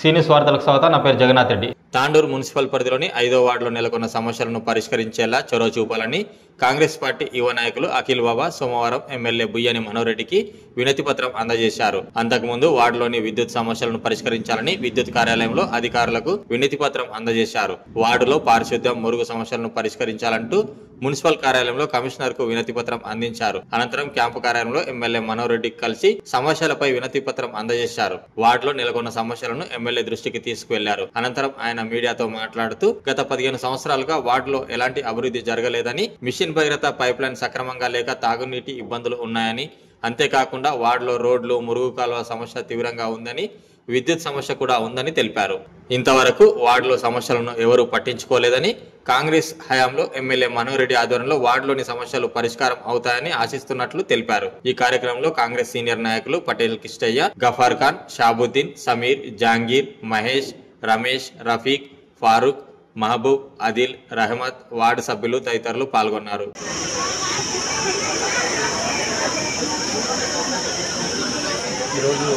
సీనియస్ వార్తలకు స్వాగతం. నా పేరు జగన్నాథ్ రెడ్డి. తాండూరు మున్సిపల్ పరిధిలోని 5వ వార్డులో నెలకొన్న సమస్యలను పరిష్కరించేలా చొరవ చూపాలని కాంగ్రెస్ పార్టీ యువ నాయకులు అఖిల్ బాబా సోమవారం ఎమ్మెల్యే బుయ్యని మనోరెడ్డికి వినతి పత్రం అందజేశారు. అంతకుముందు వార్డులోని విద్యుత్ సమస్యలను పరిష్కరించాలని విద్యుత్ కార్యాలయంలో అధికారులకు వినతి పత్రం అందజేశారు. వార్డులో పారిశుద్ధ్యం, మురుగు సమస్యలను పరిష్కరించాలంటూ మున్సిపల్ కార్యాలయంలో కమిషనర్ కు వినతి పత్రం అందించారు. అనంతరం క్యాంపు కార్యాలయంలో ఎమ్మెల్యే మనోరెడ్డికి కలిసి సమస్యలపై వినతి పత్రం అందజేశారు. వార్డులో నెలకొన్న సమస్యలను ఎమ్మెల్యే దృష్టికి తీసుకువెళ్లారు. అనంతరం ఆయన మీడియాతో మాట్లాడుతూ గత 15 సంవత్సరాలుగా వార్డులో ఎలాంటి అభివృద్ధి జరగలేదని, మిషన్ భగీరథ పైప్ లైన్ సక్రమంగా లేక తాగునీటి ఇబ్బందులు ఉన్నాయని, అంతేకాకుండా వార్డులో రోడ్లు, మురుగు కాలువ సమస్య తీవ్రంగా ఉందని, విద్యుత్ సమస్య కూడా ఉందని తెలిపారు. ఇంతవరకు వార్డులో సమస్యలను ఎవరూ పట్టించుకోలేదని, కాంగ్రెస్ హయాంలో ఎమ్మెల్యే మనోరెడ్డి ఆధ్వర్యంలో వార్డులోని సమస్యలు పరిష్కారం అవుతాయని ఆశిస్తున్నట్లు తెలిపారు. ఈ కార్యక్రమంలో కాంగ్రెస్ సీనియర్ నాయకులు పటేల్ కిష్టయ్య, గఫార్ ఖాన్, షాబుద్దీన్, సమీర్, జహాంగీర్, మహేష్, రమేష్, రఫీక్, ఫారూక్, మహబూబ్, అదిల్, రహమత్, వార్డు సభ్యులు తదితరులు పాల్గొన్నారు. ఈరోజు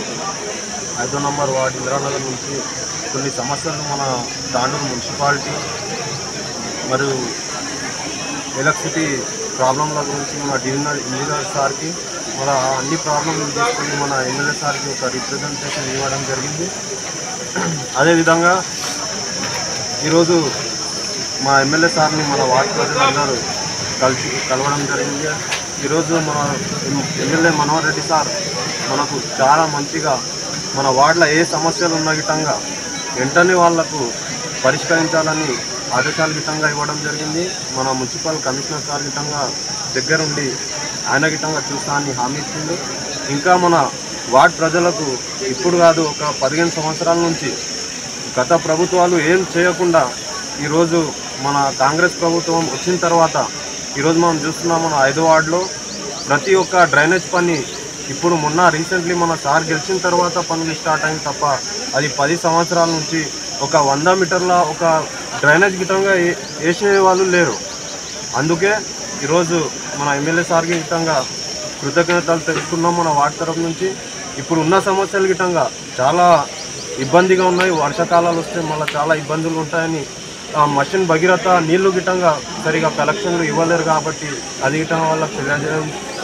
5వ నంబర్ వార్డు ఇందిరానగర్ నుంచి కొన్ని సమస్యలు మన తాండూరు మున్సిపాలిటీ మరియు ఎలక్ట్రిసిటీ ప్రాబ్లంల గురించి మన డివిజనల్ ఇంజనీర్ సార్కి మన అన్ని ప్రాబ్లంలు తీసుకొని మన ఎమ్మెల్యే సార్కి ఒక రిప్రజెంటేషన్ ఇవ్వడం జరిగింది. అదేవిధంగా ఈరోజు మా ఎమ్మెల్యే సార్ని మన వార్డు ప్రజలందరూ కలవడం జరిగింది. ఈరోజు మన ఎమ్మెల్యే మనోహర్ రెడ్డి సార్ మనకు చాలా మంచిగా మన వార్డులో ఏ సమస్యలు ఉన్న గిట్టంగా వెంటనే వాళ్లకు పరిష్కరించాలని ఆదేశాల గిట్టంగా ఇవ్వడం జరిగింది. మన మున్సిపల్ కమిషనర్ సార్ గిట్టంగా దగ్గరుండి ఆయన గిట్టంగా చూస్తా అని హామీ ఇచ్చింది. ఇంకా మన వార్డు ప్రజలకు ఇప్పుడు కాదు, ఒక 15 సంవత్సరాల నుంచి గత ప్రభుత్వాలు ఏం చేయకుండా ఈరోజు మన కాంగ్రెస్ ప్రభుత్వం వచ్చిన తర్వాత ఈరోజు మనం చూస్తున్నాం. మన 5వ వార్డులో ప్రతి ఒక్క డ్రైనేజ్ పని ఇప్పుడు మొన్న రీసెంట్లీ మన సార్ గెలిచిన తర్వాత పనులు స్టార్ట్ అయింది తప్ప అది 10 సంవత్సరాల నుంచి ఒక 100 మీటర్ల ఒక డ్రైనేజ్ గిట్టంగా వేసే వాళ్ళు లేరు. అందుకే ఈరోజు మన ఎమ్మెల్యే సార్కి గిట్టంగా కృతజ్ఞతలు తెలుసుకున్నాం మన వార్డు తరఫు నుంచి. ఇప్పుడు ఉన్న సమస్యలు గిట్టంగా చాలా ఇబ్బందిగా ఉన్నాయి. వర్షాకాలాలు వస్తే మళ్ళీ చాలా ఇబ్బందులు ఉంటాయని మిషన్ భగీరథ నీళ్లు గిట్టంగా సరిగా కలెక్షన్లు ఇవ్వలేరు కాబట్టి అది గిట్టం వాళ్ళకి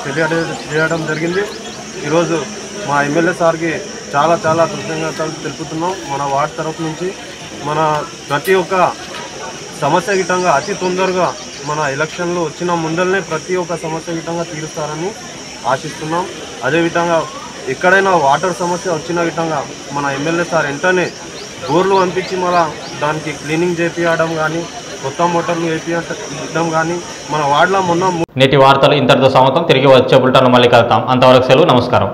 తెలియజేయడం జరిగింది. ఈరోజు మా ఎమ్మెల్యే సార్కి చాలా కృతజ్ఞతలు తెలుపుతున్నాం మన వార్డు తరఫు నుంచి. మన ప్రతి ఒక్క సమస్య గిట్టంగా అతి తొందరగా మన ఎలక్షన్లు వచ్చిన ముందరనే ప్రతి ఒక్క సమస్య గిట్టంగా తీరుస్తారని ఆశిస్తున్నాం. అదేవిధంగా ఎక్కడైనా వాటర్ సమస్య వచ్చిన గిట్టంగా మన ఎమ్మెల్యే సార్ వెంటనే బోర్లు పంపించి మళ్ళీ దానికి క్లీనింగ్ చేపించడం కానీ, కొత్త మోటార్లు వేపించడం కానీ మన వార్డులో మొన్న. నేటి వార్తలు ఇంతటితో సమాప్తం. తిరిగి వచ్చే బులెటిన్లో మళ్ళీ కలుద్దాం. అంతవరకు సెలవు. నమస్కారం.